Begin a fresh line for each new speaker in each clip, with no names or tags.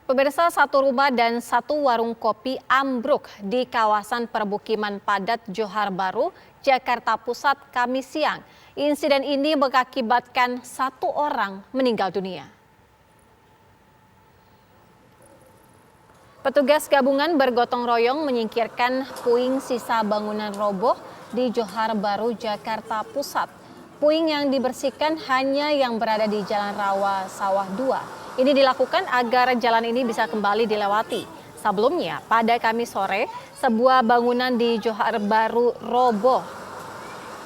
Pemirsa, satu rumah dan satu warung kopi ambruk di kawasan permukiman padat Johar Baru, Jakarta Pusat, Kamis siang. Insiden ini mengakibatkan satu orang meninggal dunia. Petugas gabungan bergotong royong menyingkirkan puing sisa bangunan roboh di Johar Baru, Jakarta Pusat. Puing yang dibersihkan hanya yang berada di Jalan Rawa Sawah 2. Ini dilakukan agar jalan ini bisa kembali dilewati. Sebelumnya, pada Kamis sore, sebuah bangunan di Johar Baru roboh.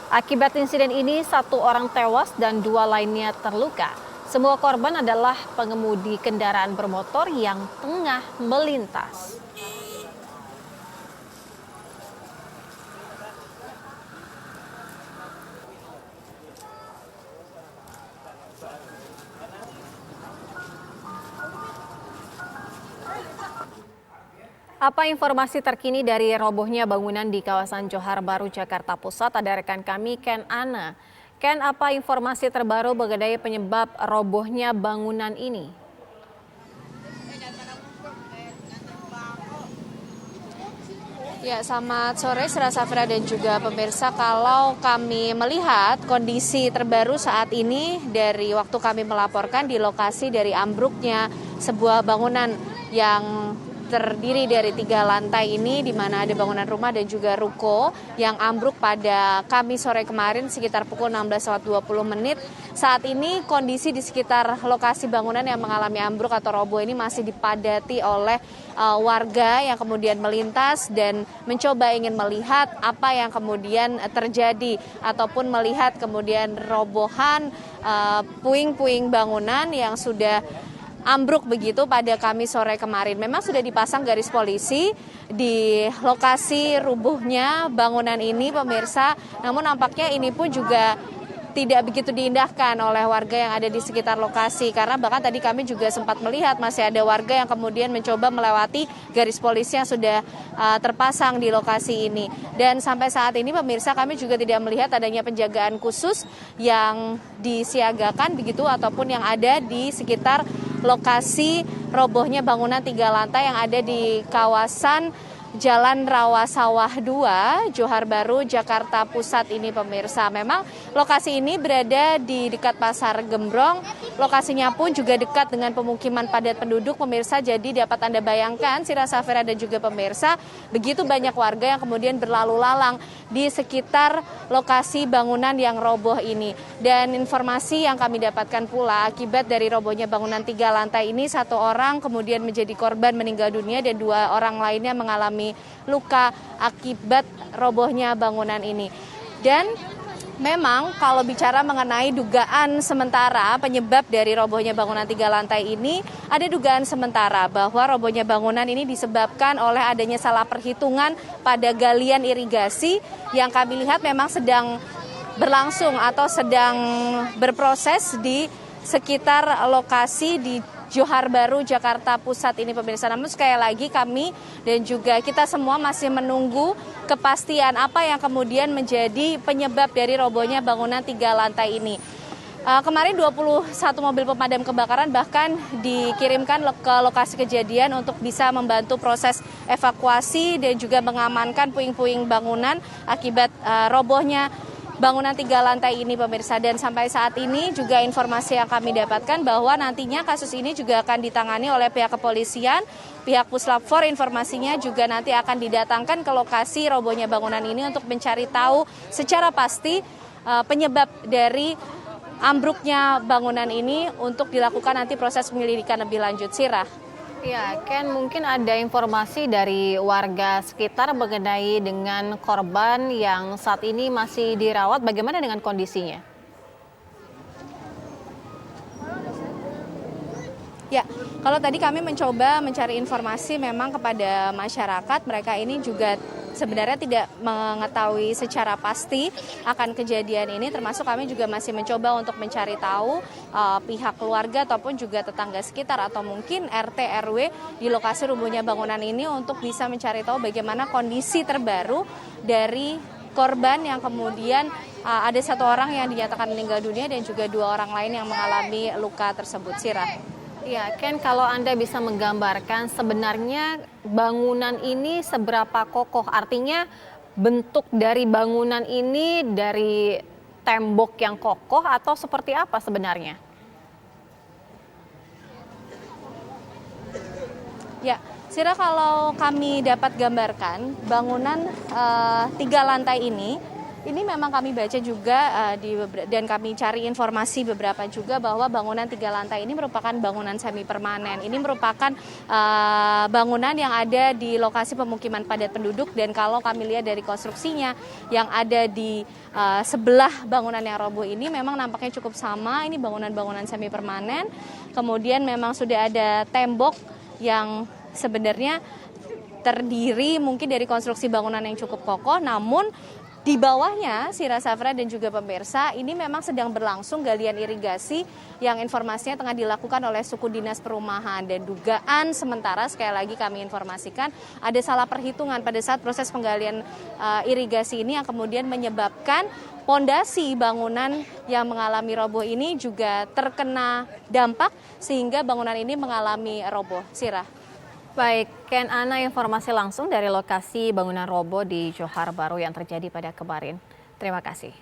Akibat insiden ini, satu orang tewas dan dua lainnya terluka. Semua korban adalah pengemudi kendaraan bermotor yang tengah melintas. Apa informasi terkini dari robohnya bangunan di kawasan Johar Baru, Jakarta Pusat? Ada rekan kami, Ken Ana. Ken, apa informasi terbaru mengenai penyebab robohnya bangunan ini?
Ya, selamat sore Sira Safira dan juga pemirsa. Kalau kami melihat kondisi terbaru saat ini dari waktu kami melaporkan di lokasi dari ambruknya sebuah bangunan yang terdiri dari 3 lantai ini, di mana ada bangunan rumah dan juga ruko yang ambruk pada Kamis sore kemarin sekitar pukul 16.20. Saat ini kondisi di sekitar lokasi bangunan yang mengalami ambruk atau roboh ini masih dipadati oleh warga yang kemudian melintas dan mencoba ingin melihat apa yang kemudian terjadi ataupun melihat kemudian robohan puing-puing bangunan yang sudah ambruk begitu pada Kamis sore kemarin. Memang sudah dipasang garis polisi di lokasi rubuhnya bangunan ini, pemirsa. Namun nampaknya ini pun juga tidak begitu diindahkan oleh warga yang ada di sekitar lokasi, karena bahkan tadi kami juga sempat melihat masih ada warga yang kemudian mencoba melewati garis polisi yang sudah terpasang di lokasi ini. Dan sampai saat ini pemirsa, kami juga tidak melihat adanya penjagaan khusus yang disiagakan begitu ataupun yang ada di sekitar lokasi robohnya bangunan 3 lantai yang ada di kawasan Jalan Rawa Sawah 2, Johar Baru, Jakarta Pusat ini, pemirsa. Memang lokasi ini berada di dekat Pasar Gembrong. Lokasinya pun juga dekat dengan pemukiman padat penduduk, pemirsa. Jadi dapat Anda bayangkan, Sira Safira dan juga pemirsa, begitu banyak warga yang kemudian berlalu lalang di sekitar lokasi bangunan yang roboh ini. Dan informasi yang kami dapatkan pula, akibat dari robohnya bangunan 3 lantai ini, 1 orang kemudian menjadi korban meninggal dunia dan 2 orang lainnya mengalami luka akibat robohnya bangunan ini. Dan memang kalau bicara mengenai dugaan sementara penyebab dari robohnya bangunan 3 lantai ini, ada dugaan sementara bahwa robohnya bangunan ini disebabkan oleh adanya salah perhitungan pada galian irigasi yang kami lihat memang sedang berlangsung atau sedang berproses di sekitar lokasi di Johar Baru, Jakarta Pusat ini, pemirsa. Namun sekali lagi kami dan juga kita semua masih menunggu kepastian apa yang kemudian menjadi penyebab dari robohnya bangunan 3 lantai ini. Kemarin 21 mobil pemadam kebakaran bahkan dikirimkan ke lokasi kejadian untuk bisa membantu proses evakuasi dan juga mengamankan puing-puing bangunan akibat robohnya bangunan 3 lantai ini, pemirsa. Dan sampai saat ini juga informasi yang kami dapatkan bahwa nantinya kasus ini juga akan ditangani oleh pihak kepolisian, pihak Puslap 4 informasinya juga nanti akan didatangkan ke lokasi robohnya bangunan ini untuk mencari tahu secara pasti penyebab dari ambruknya bangunan ini untuk dilakukan nanti proses penyelidikan lebih lanjut. Sira.
Ya, Ken, mungkin ada informasi dari warga sekitar mengenai dengan korban yang saat ini masih dirawat. Bagaimana dengan kondisinya?
Ya, kalau tadi kami mencoba mencari informasi memang kepada masyarakat, mereka ini juga sebenarnya tidak mengetahui secara pasti akan kejadian ini, termasuk kami juga masih mencoba untuk mencari tahu pihak keluarga ataupun juga tetangga sekitar atau mungkin RT RW di lokasi rubuhnya bangunan ini untuk bisa mencari tahu bagaimana kondisi terbaru dari korban yang kemudian ada 1 orang yang dinyatakan meninggal dunia dan juga 2 orang lain yang mengalami luka tersebut. Sira.
Ya, Ken, kalau Anda bisa menggambarkan sebenarnya bangunan ini seberapa kokoh? Artinya bentuk dari bangunan ini dari tembok yang kokoh atau seperti apa sebenarnya?
Ya, Sira, kalau kami dapat gambarkan bangunan 3 lantai ini memang kami baca juga dan kami cari informasi beberapa juga bahwa bangunan 3 lantai ini merupakan bangunan semi permanen. Ini merupakan bangunan yang ada di lokasi pemukiman padat penduduk, dan kalau kami lihat dari konstruksinya yang ada di sebelah bangunan yang roboh ini memang nampaknya cukup sama. Ini bangunan-bangunan semi permanen. Kemudian memang sudah ada tembok yang sebenarnya terdiri mungkin dari konstruksi bangunan yang cukup kokoh, namun di bawahnya Sira Safra dan juga pemirsa, ini memang sedang berlangsung galian irigasi yang informasinya tengah dilakukan oleh suku dinas perumahan, dan dugaan sementara sekali lagi kami informasikan ada salah perhitungan pada saat proses penggalian irigasi ini yang kemudian menyebabkan pondasi bangunan yang mengalami roboh ini juga terkena dampak sehingga bangunan ini mengalami roboh. Sira.
Baik, Ken Ana, informasi langsung dari lokasi bangunan roboh di Johar Baru yang terjadi pada kemarin. Terima kasih.